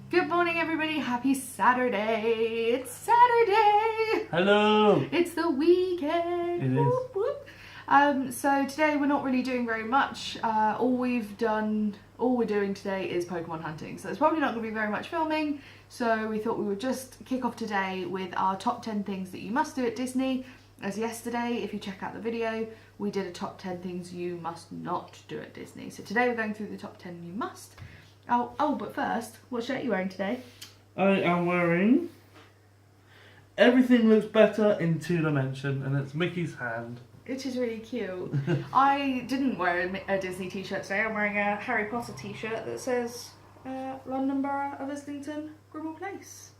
Good morning, everybody. Happy Saturday. It's Saturday. Hello. It's the weekend. It is. Whoop, whoop. So today we're not really doing very much. All we're doing today is Pokemon hunting. So it's probably not going to be very much filming. So we thought we would just kick off today with our top 10 things that you must do at Disney. As yesterday, if you check out the video, we did a top 10 things you must not do at Disney. So today we're going through the top 10 you must. Oh, but first, what shirt are you wearing today? I am wearing Everything Looks Better in 2 Dimension, and it's Mickey's hand. Which is really cute. I didn't wear a Disney t-shirt today. I'm wearing a Harry Potter t-shirt that says London Borough of Islington, Grimmauld Place.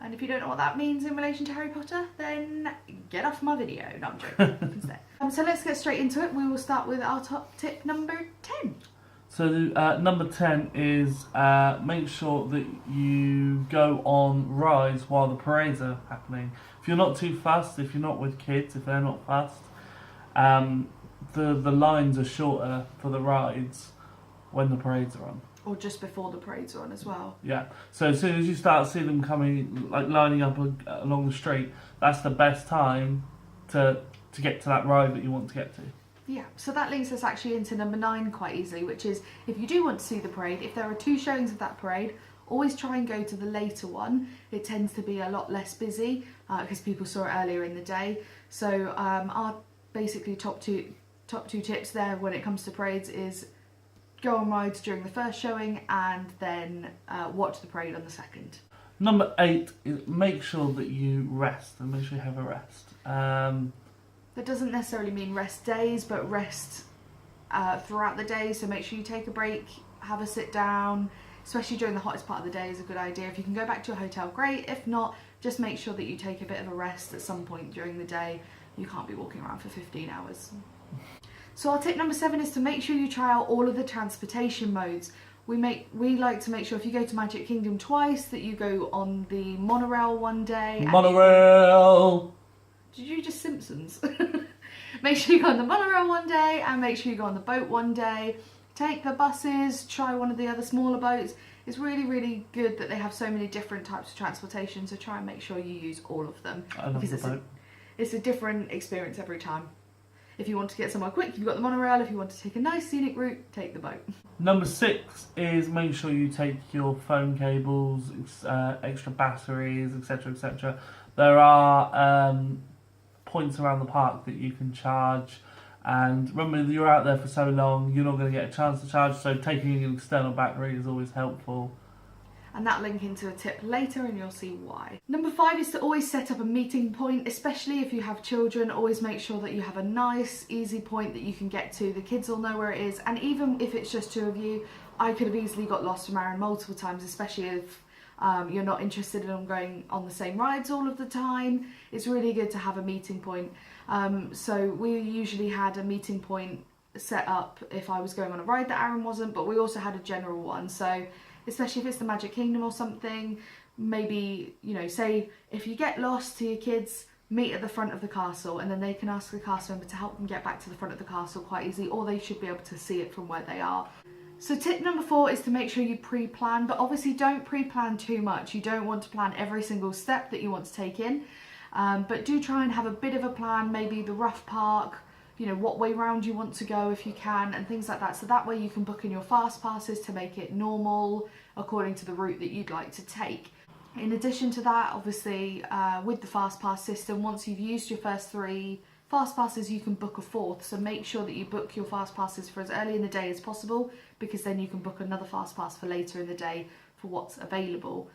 And if you don't know what that means in relation to Harry Potter, then get off my video. No, I'm joking. Instead. So let's get straight into it. We will start with our top tip number 10. So number 10 is make sure that you go on rides while the parades are happening. If you're not too fussed, if you're not with kids, if they're not fussed, the lines are shorter for the rides when the parades are on. Or just before the parades are on as well. Yeah. So as soon as you start seeing them coming, like lining up along the street, that's the best time to get to that ride that you want to get to. Yeah, so that links us actually into number 9 quite easily, which is if you do want to see the parade, if there are 2 showings of that parade, always try and go to the later one. It tends to be a lot less busy because people saw it earlier in the day. So our basically top two tips there when it comes to parades is go on rides during the first showing and then watch the parade on the second. Number 8 is make sure that you rest and make sure you have a rest. That doesn't necessarily mean rest days, but rest throughout the day. So make sure you take a break, have a sit down, especially during the hottest part of the day is a good idea. If you can go back to your hotel, great. If not, just make sure that you take a bit of a rest at some point during the day. You can't be walking around for 15 hours. So our tip number 7 is to make sure you try out all of the transportation modes. We like to make sure if you go to Magic Kingdom twice that you go on the monorail one day. Monorail! Did you just Simpsons? Make sure you go on the monorail one day and make sure you go on the boat one day. Take the buses, try one of the other smaller boats. It's really, really good that they have so many different types of transportation, so try and make sure you use all of them. I love the boat. It's a different experience every time. If you want to get somewhere quick, you've got the monorail. If you want to take a nice scenic route, take the boat. Number 6 is make sure you take your phone cables, extra batteries, etc, etc. There are points around the park that you can charge, and remember you're out there for so long you're not going to get a chance to charge, so taking an external battery is always helpful. And that link into a tip later and you'll see why. Number 5 is to always set up a meeting point, especially if you have children. Always make sure that you have a nice easy point that you can get to. The kids all know where it is, and even if it's just 2 of you, I could have easily got lost from Aaron multiple times, especially if you're not interested in going on the same rides all of the time. It's really good to have a meeting point. So we usually had a meeting point set up if I was going on a ride that Aaron wasn't, but we also had a general one. So especially if it's the Magic Kingdom or something, maybe, say if you get lost to your kids, meet at the front of the castle and then they can ask the cast member to help them get back to the front of the castle quite easily, or they should be able to see it from where they are. So tip number 4 is to make sure you pre-plan, but obviously don't pre-plan too much. You don't want to plan every single step that you want to take in, but do try and have a bit of a plan, maybe the rough park, what way round you want to go if you can, and things like that. So that way you can book in your fast passes to make it normal according to the route that you'd like to take. In addition to that, obviously, with the fast pass system, once you've used your first 3 fast passes, you can book a 4th. So make sure that you book your fast passes for as early in the day as possible, because then you can book another fast pass for later in the day for what's available.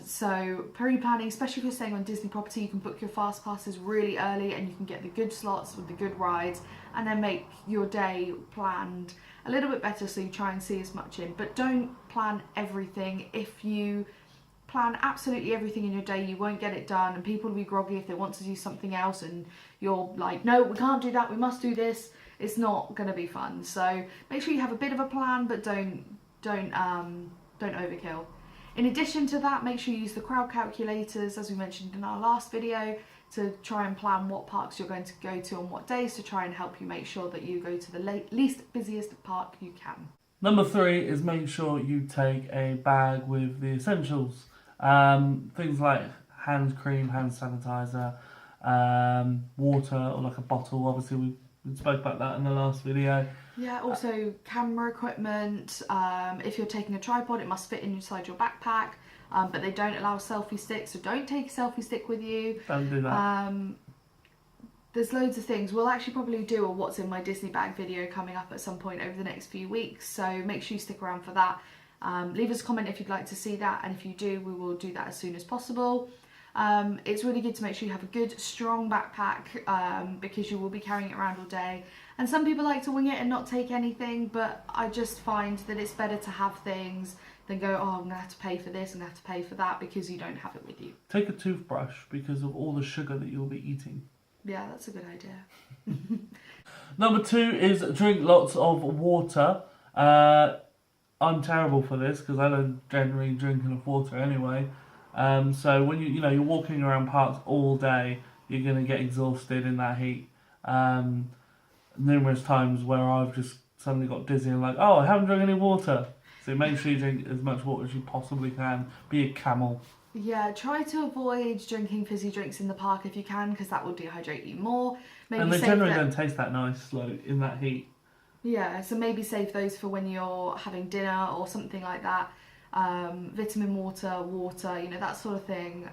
So pre-planning, especially if you're staying on Disney property, you can book your fast passes really early and you can get the good slots with the good rides, and then make your day planned a little bit better so you try and see as much in. But don't plan everything. If you plan absolutely everything in your day, you won't get it done, and people will be groggy if they want to do something else and you're like, no, we can't do that, we must do this. It's not going to be fun. So make sure you have a bit of a plan, but don't overkill. In addition to that, make sure you use the crowd calculators, as we mentioned in our last video, to try and plan what parks you're going to go to on what days, to try and help you make sure that you go to the least busiest park you can. Number 3 is make sure you take a bag with the essentials. Things like hand cream, hand sanitizer, water, or like a bottle. Obviously, we spoke about that in the last video. Yeah, also camera equipment. If you're taking a tripod, it must fit inside your backpack. But they don't allow selfie sticks, so don't take a selfie stick with you. Don't do that. There's loads of things. We'll actually probably do a what's in my Disney bag video coming up at some point over the next few weeks, so make sure you stick around for that. Leave us a comment if you'd like to see that, and if you do, we will do that as soon as possible. It's really good to make sure you have a good, strong backpack because you will be carrying it around all day. And some people like to wing it and not take anything, but I just find that it's better to have things than go, oh, I'm going to have to pay for this, I'm going to have to pay for that, because you don't have it with you. Take a toothbrush because of all the sugar that you'll be eating. Yeah, that's a good idea. Number 2 is drink lots of water. I'm terrible for this because I don't generally drink enough water anyway. So when you're walking around parks all day, you're going to get exhausted in that heat. Numerous times where I've just suddenly got dizzy and like, oh, I haven't drunk any water. So make sure you drink as much water as you possibly can. Be a camel. Yeah, try to avoid drinking fizzy drinks in the park if you can, because that will dehydrate you more. Maybe and they generally don't taste that nice, like in that heat. Yeah, so maybe save those for when you're having dinner or something like that. Vitamin water, that sort of thing.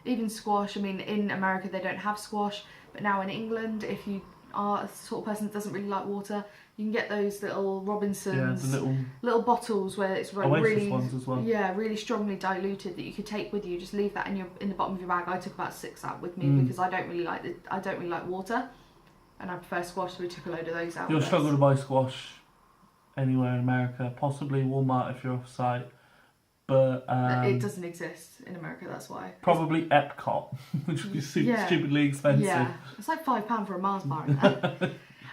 Even squash. I mean, in America they don't have squash, but now in England, if you are a sort of person that doesn't really like water, you can get those little Robinsons, little bottles where it's really, ones as well. Yeah, really strongly diluted that you could take with you. Just leave that in the bottom of your bag. I took about 6 out with me because I don't really like water, and I prefer squash, so we took a load of those out. You'll struggle to buy squash anywhere in America, possibly Walmart if you're off site, but it doesn't exist in America. That's why. Probably Epcot, which would be stupidly expensive. Yeah, it's like £5 for a Mars bar. Isn't it?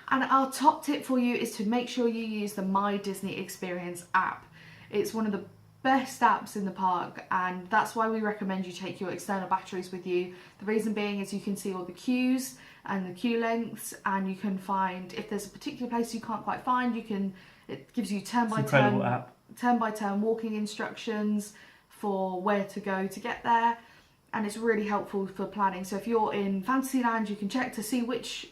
And our top tip for you is to make sure you use the My Disney Experience app. It's one of the best apps in the park, and that's why we recommend you take your external batteries with you. The reason being is you can see all the queues and the queue lengths, and you can find if there's a particular place you can't quite find, it gives you turn by turn walking instructions for where to go to get there, and it's really helpful for planning. So if you're in Fantasyland, you can check to see which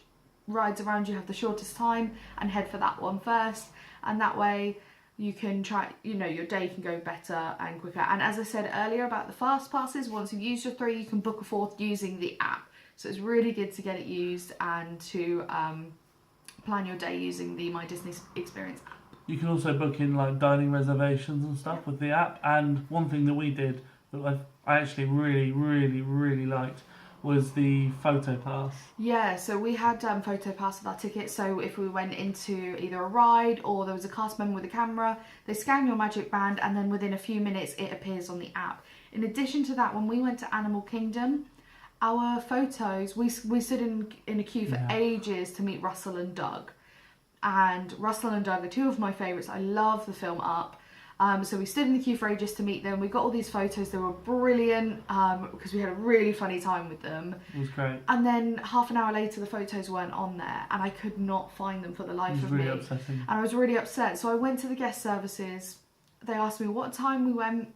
rides around you have the shortest time and head for that one first, and that way you can try, your day can go better and quicker. And as I said earlier about the fast passes, once you've used your 3, you can book a 4th using the app. So it's really good to get it used and to plan your day using the My Disney Experience app. You can also book in like dining reservations and stuff with the app. And one thing that we did that I actually really, really, really liked was the photo pass. Yeah, so we had photo pass with our ticket, so if we went into either a ride or there was a cast member with a camera, they scan your magic band and then within a few minutes it appears on the app. In addition to that, when we went to Animal Kingdom, our photos, we stood in a queue for ages to meet Russell and Doug. And Russell and Doug are 2 of my favourites. I love the film Up. So we stood in the queue for ages to meet them. We got all these photos. They were brilliant because we had a really funny time with them. It was great. And then half an hour later, the photos weren't on there, and I could not find them for the life of me. It was really upsetting. And I was really upset. So I went to the guest services. They asked me what time we went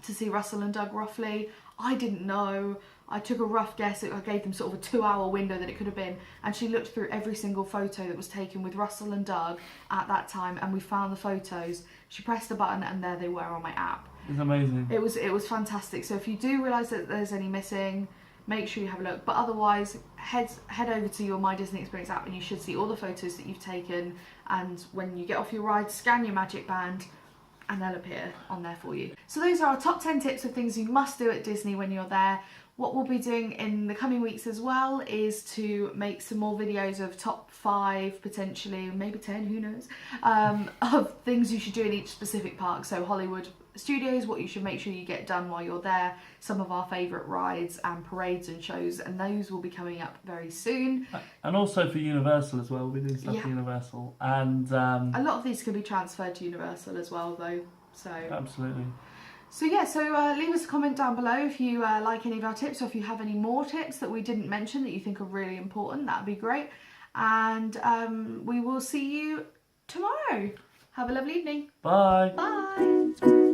to see Russell and Doug roughly. I didn't know. I took a rough guess. I gave them sort of a 2-hour window that it could have been, and she looked through every single photo that was taken with Russell and Doug at that time, and we found the photos. She pressed a button and there they were on my app. It's amazing. It was fantastic. So if you do realise that there's any missing, make sure you have a look. But otherwise, head over to your My Disney Experience app and you should see all the photos that you've taken, and when you get off your ride, scan your magic band and they'll appear on there for you. So those are our top 10 tips of things you must do at Disney when you're there. What we'll be doing in the coming weeks as well is to make some more videos of top 5, potentially, maybe 10, who knows, of things you should do in each specific park. So Hollywood Studios, what you should make sure you get done while you're there, some of our favourite rides and parades and shows, and those will be coming up very soon. And also for Universal as well, we'll be doing stuff for Universal. And a lot of these can be transferred to Universal as well though. So absolutely. So yeah, leave us a comment down below if you like any of our tips, or if you have any more tips that we didn't mention that you think are really important. That'd be great. And we will see you tomorrow. Have a lovely evening. Bye. Bye.